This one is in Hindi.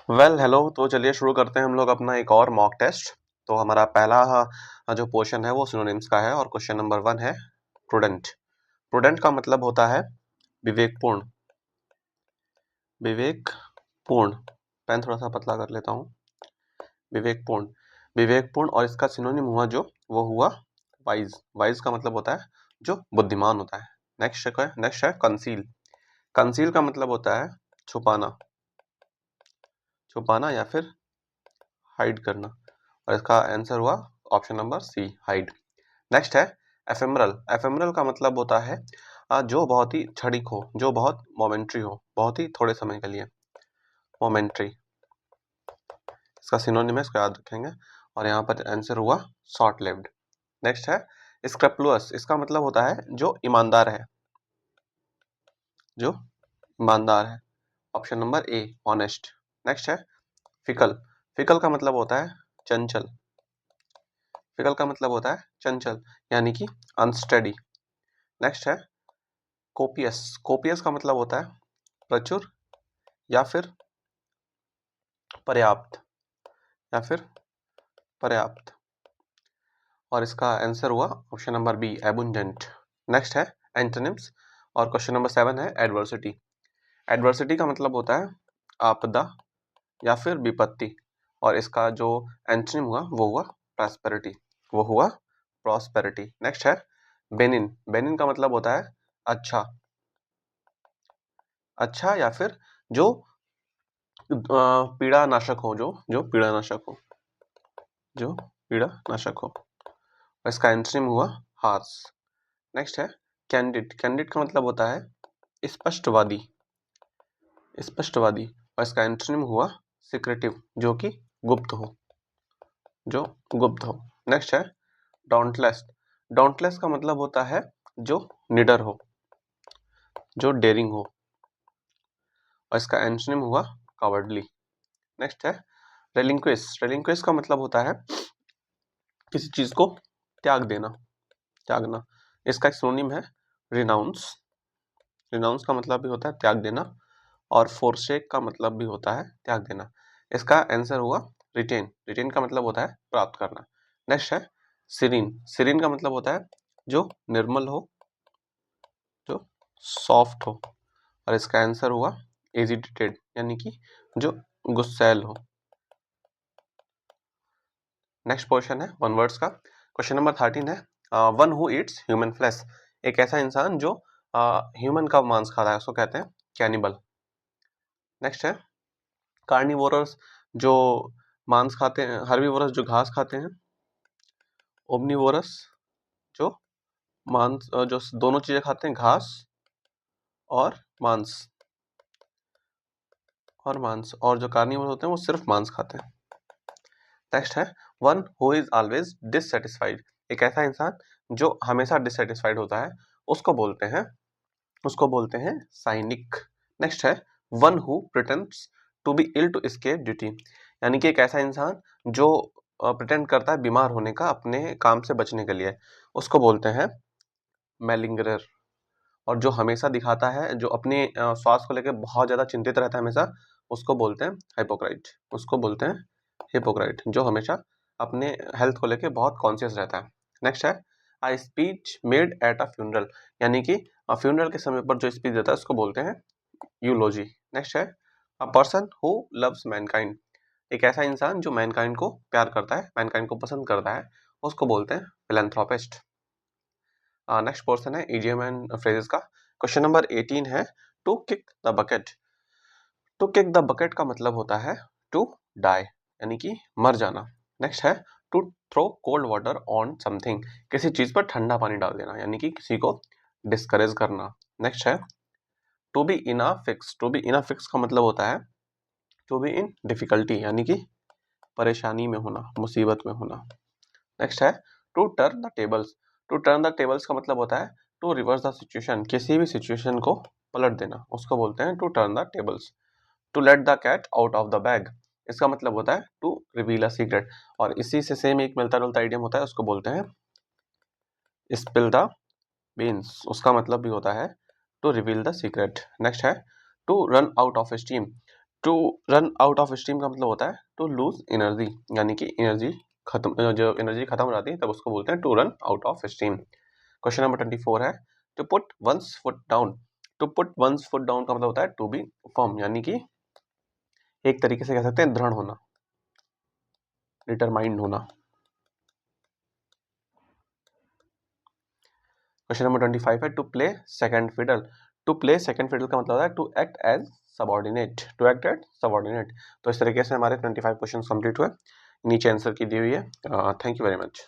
हेलो। तो चलिए शुरू करते हैं हम लोग अपना एक और मॉक टेस्ट। तो हमारा पहला जो पोर्शन है वो सिनोनिम्स का है और क्वेश्चन नंबर 1 है प्रूडेंट। प्रूडेंट का मतलब होता है विवेकपूर्ण। विवेकपूर्ण, पेन थोड़ा सा पतला कर लेता हूँ। विवेकपूर्ण, विवेकपूर्ण, और इसका सिनोनिम हुआ जो वो हुआ वाइज। वाइज का मतलब होता है जो बुद्धिमान होता है। नेक्स्ट है कंसील। कंसील का मतलब होता है छुपाना, छुपाना या फिर हाइड करना, और इसका आंसर हुआ option number C, hide. Next है एफेमरल। एफेमरल का मतलब होता है जो बहुत ही क्षणिक हो, जो बहुत मोमेंट्री हो, बहुत ही थोड़े समय के लिए। मोमेंट्री, इसका सिनोनिम है, इसको याद रखेंगे। और यहाँ पर आंसर हुआ शॉर्ट लिव्ड। नेक्स्ट है स्क्रैपुलस। इसका मतलब होता है जो ईमानदार है, जो ईमानदार है। Option number A, honest. Next है फिकल। फिकल का मतलब होता है चंचल। फिकल का मतलब होता है चंचल, यानी कि अनस्टेडी। नेक्स्ट है कोपियस। कोपियस का मतलब होता है प्रचुर या फिर पर्याप्त, या फिर पर्याप्त, और इसका आंसर हुआ ऑप्शन नंबर बी, एबुंडेंट। नेक्स्ट है एंटोनिम्स, और क्वेश्चन नंबर 7 है एडवर्सिटी। एडवर्सिटी का मतलब होता है आपदा या फिर विपत्ति, और इसका जो एंटोनिम हुआ वो हुआ प्रॉस्पेरिटी, वो हुआ प्रॉस्पेरिटी। नेक्स्ट है बेनिन। बेनिन का मतलब होता है अच्छा, अच्छा या फिर जो पीड़ा नाशक हो, जो जो पीड़ा नाशक हो, जो पीड़ा नाशक हो, और इसका एंटोनिम हुआ हार्श। नेक्स्ट है कैंडिड। कैंडिड का मतलब होता है स्पष्टवादी, स्पष्टवादी, और इसका एंटोनिम हुआ सीक्रेटिव, जो कि गुप्त हो, जो गुप्त हो। नेक्स्ट है डॉन्टलेस। डॉन्टलेस का मतलब होता है जो निडर हो, जो डेयरिंग हो, और इसका एंटोनिम हुआ कवर्डली। नेक्स्ट है रेलिंक्विश। रेलिंक्विश का मतलब होता है किसी चीज को त्याग देना, त्यागना। इसका एक सिनोनिम है रिनाउंस। रिनाउंस का मतलब भी होता है त्याग देना, और फोरसेक का मतलब भी होता है त्याग देना। इसका आंसर हुआ रिटेन। रिटेन का मतलब होता है प्राप्त करना। नेक्स्ट है सीरीन। सीरीन का मतलब होता है जो निर्मल हो, जो सॉफ्ट हो, और इसका आंसर हुआ एजिटेटेड, यानी कि जो गुस्सैल हो। नेक्स्ट पोर्शन है वन वर्ड्स का। क्वेश्चन नंबर 13 है one who Yeats human flesh. एक ऐसा इंसान जो ह्यूमन का मांस खाता है उसको कहते हैं कैनिबल। नेक्स्ट है कार्निवोरस, जो मांस खाते हैं। हर्बीवोरस, जो घास खाते हैं। ओमनीवोरस, जो जो दोनों चीजें खाते हैं, घास और मांस, और जो कार्निवोर होते हैं वो सिर्फ मांस खाते हैं। नेक्स्ट है one who is always dissatisfied. एक ऐसा इंसान जो हमेशा डिससेटिस्फाइड होता है उसको बोलते हैं, साइनिक। नेक्स्ट है one who pretends to be ill to escape duty. यानी कि एक ऐसा इंसान जो प्रिटेंड करता है बीमार होने का अपने काम से बचने के लिए, उसको बोलते हैं मेलिंगरर। और जो हमेशा दिखाता है, जो अपने स्वास्थ्य को लेकर बहुत ज्यादा चिंतित रहता है हमेशा, उसको बोलते हैं हाइपोक्राइट। उसको बोलते हैं हिपोक्राइट, जो हमेशा अपने हेल्थ को लेकर बहुत कॉन्शियस रहता है। नेक्स्ट है I speech made at a funeral. यानी कि फ्यूनरल के समय पर जो स्पीच देता है उसको बोलते हैं यूलोजी। नेक्स्ट है a person who loves Mankind. एक ऐसा इंसान जो मैनकाइंड को प्यार करता है, मैनकाइंड को पसंद करता है, उसको बोलते हैं फिलैंथ्रोपिस्ट। नेक्स्ट पोर्शन है इडियम एंड फ्रेजेस का। क्वेश्चन नंबर 18 है to kick the bucket. To kick the bucket का मतलब होता है टू डाई, यानी कि मर जाना। नेक्स्ट है to throw cold water on something. किसी चीज पर ठंडा पानी डाल देना, यानी कि किसी को डिस्करेज करना। नेक्स्ट है to be in a fix. To be in a fix का मतलब होता है टू बी इन डिफिकल्टी, यानी कि परेशानी में होना, मुसीबत में होना। नेक्स्ट है to turn the tables. To turn the tables का मतलब होता है टू रिवर्स द सिचुएशन। किसी भी सिचुएशन को पलट देना, उसको बोलते हैं to turn the tables. To let the cat out of the bag, इसका मतलब होता है टू रिवील अ सीक्रेट, और इसी से सेम एक मिलता जुलता आइडियम होता है, उसको बोलते हैं स्पिल द बीन्स। उसका मतलब भी होता है to reveal the secret. Next है to run out of steam. To run out of steam का मतलब होता है टू लूज एनर्जी, यानी कि एनर्जी खत्म, जो एनर्जी खत्म हो जाती है तब उसको बोलते हैं to run out of steam. Question number 24 है to put one's foot down. To put one's foot down का मतलब होता है टू बी फर्म, यानी कि एक तरीके से कह सकते हैं दृढ़ होना, डिटरमाइंड होना। क्वेश्चन नंबर 25 है to play second fiddle. To play second fiddle का मतलब होता है to act as subordinate, to act as subordinate. तो इस तरीके से हमारे 25 क्वेश्चन कंप्लीट हुए, नीचे आंसर की दी हुई है। Thank you very much.